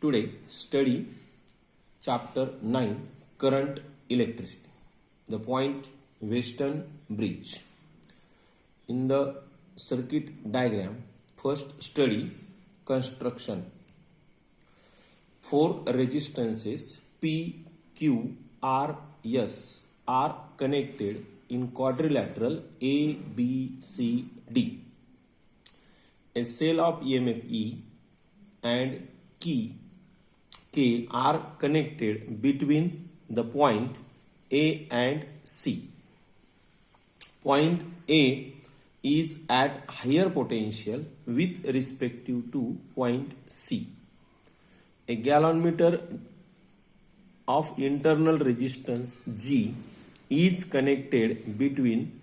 Today, study chapter 9 Current Electricity. The point Western Bridge. In the circuit diagram, first study construction. Four resistances P, Q, R, S are connected in quadrilateral A, B, C, D. A cell of EMF E and key K are connected between the point A and C. Point A is at higher potential with respect to point C. A gallonmeter of internal resistance G is connected between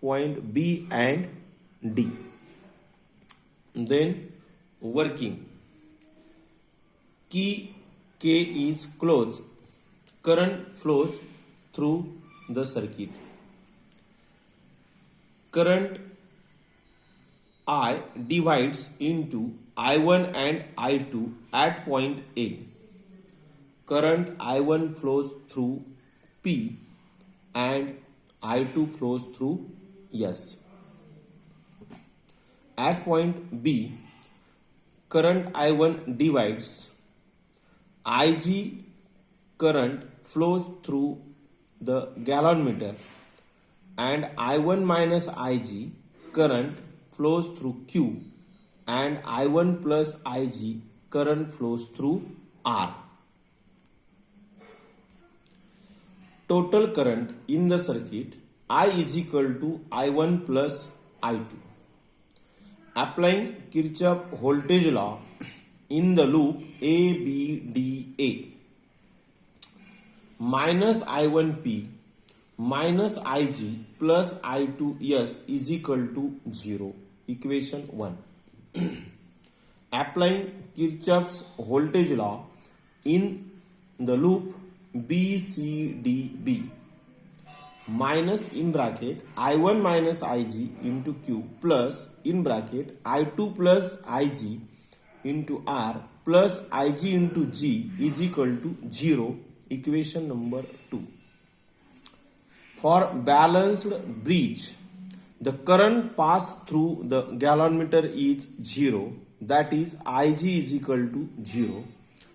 point B and D. Then working. Key K is closed. Current flows through the circuit. Current I divides into I1 and I2 at point A. Current I1 flows through P and I2 flows through S. At point B, current I1 divides. IG current flows through the gallonmeter and I1 minus IG current flows through Q and I1 plus IG current flows through R. Total current in the circuit I is equal to I1 plus I2. Applying Kirchhoff voltage law in the loop A, B, D, A. Minus I1P minus IG plus I2S is equal to 0. Equation 1. Applying Kirchhoff's voltage law in the loop B, C, D, B. Minus in bracket I1 minus IG into Q plus in bracket I2 plus IG into R plus Ig into G is equal to 0. Equation number 2. For balanced bridge, the current passed through the gallonmeter is 0. That is Ig is equal to 0.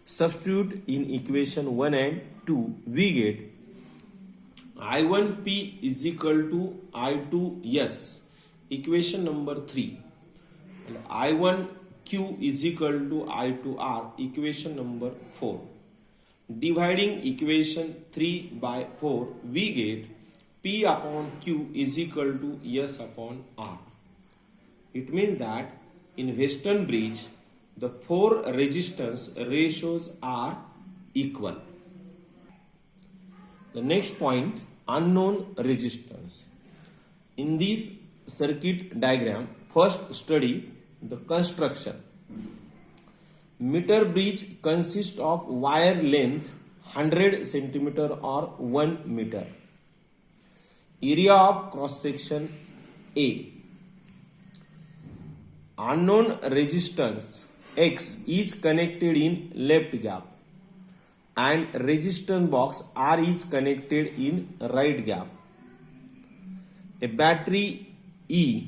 Substitute in equation 1 and 2. We get I1P is equal to I2S. Equation number 3. And I1Q is equal to I2R. Equation number 4. Dividing equation 3 by 4, we get P upon Q is equal to S upon R. It means that in Western bridge, the four resistance ratios are equal. The next point, unknown resistance. In this circuit diagram, first study the construction. Meter bridge consists of wire length 100 cm or 1 meter. Area of cross section A. Unknown resistance X is connected in left gap and resistance box R is connected in right gap. A battery E,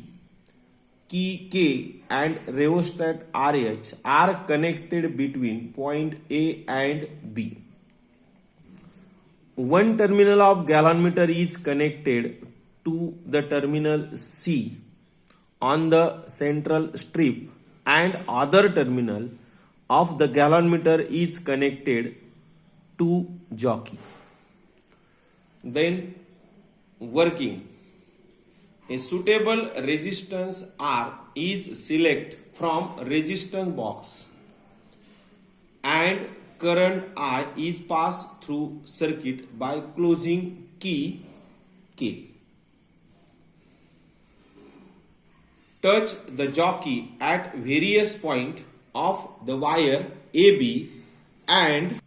key K and rheostat RH are connected between point A and B. One terminal of gallonmeter is connected to the terminal C on the central strip and other terminal of the gallonmeter is connected to jockey. Then working. A suitable resistance R is selected from resistance box and current I is passed through circuit by closing key K. Touch the jockey at various points of the wire AB and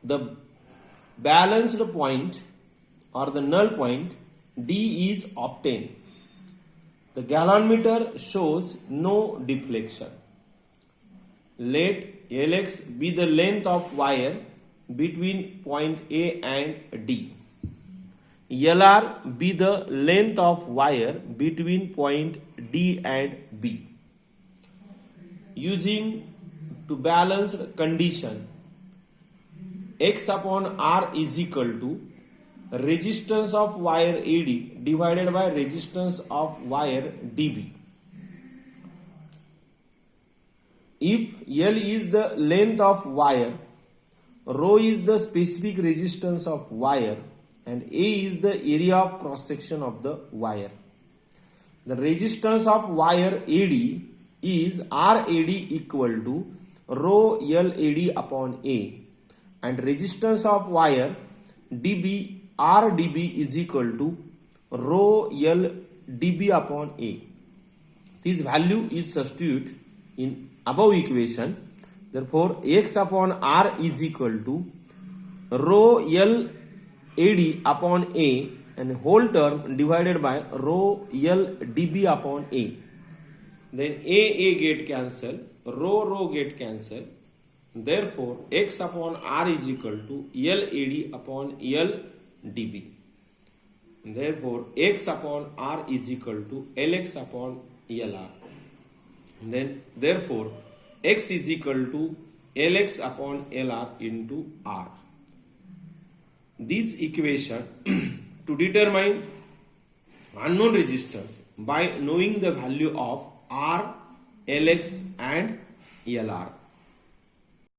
the balanced point or the null point D is obtained. The gallonmeter shows no deflection. Let Lx be the length of wire between point A and D. Lr be the length of wire between point D and B. Using to balance condition, X upon R is equal to resistance of wire AD divided by resistance of wire DB. If L is the length of wire, rho is the specific resistance of wire, and A is the area of cross section of the wire. The resistance of wire AD is RAD equal to rho LAD upon A, and resistance of wire DB RDB is equal to rho LDB upon A. This value is substituted in above equation. Therefore, X upon R is equal to rho LAD upon A and whole term divided by rho LDB upon A. Then A get cancel, rho get cancel. Therefore, X upon R is equal to LAD upon LDB. Therefore, X upon R is equal to LX upon LR. Then, therefore, X is equal to Lx upon Lr into R. This equation to determine unknown resistance by knowing the value of R, Lx and Lr.